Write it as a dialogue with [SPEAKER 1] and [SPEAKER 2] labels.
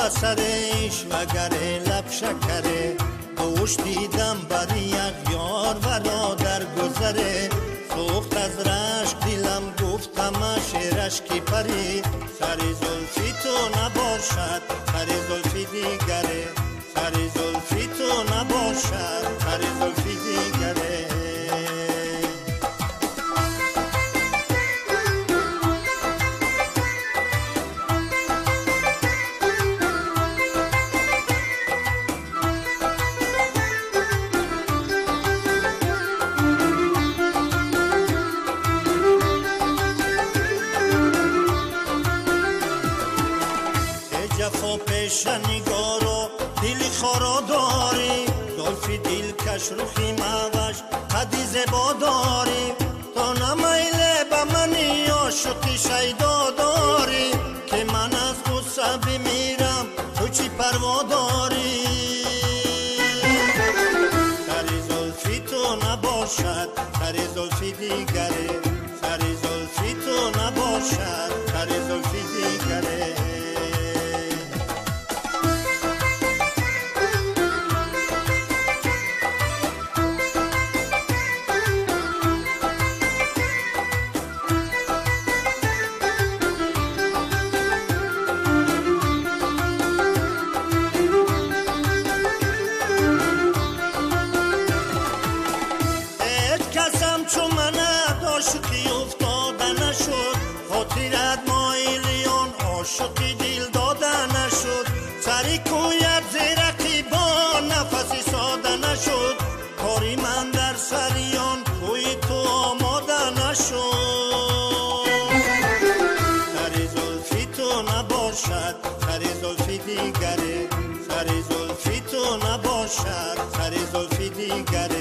[SPEAKER 1] سرش وگره لب شکره دوش دیدم بر یک یار برادر گذره سوخت از رشک دلم گفتمش رشکی پری سر زلفی تو نباشد سر زلفی دیگره سر زلفی تو نباشد سر زلفی دیگره جفا پیش نگارو دل خورا داری زلفی دل کش روخی موش قدی زبا داری تو نمیله به منی عاشقی شیدا داری که من از غصه بمیرم تو چی پروا داری سر زلفی تو نباشد سر زلفی دیگره سر زلفی تو نباشد سر زلفی دیگره چون من عاشقی افتاده نشد خاطرت مایلیون عاشقی دل داده نشد سری کویت زیرکی با نفسی ساده نشد کاری من در سریان کوی تو آماده نشد سر زلفی تو نباشد سر زلفی دیگره سر زلفی تو نباشد سر زلفی دیگره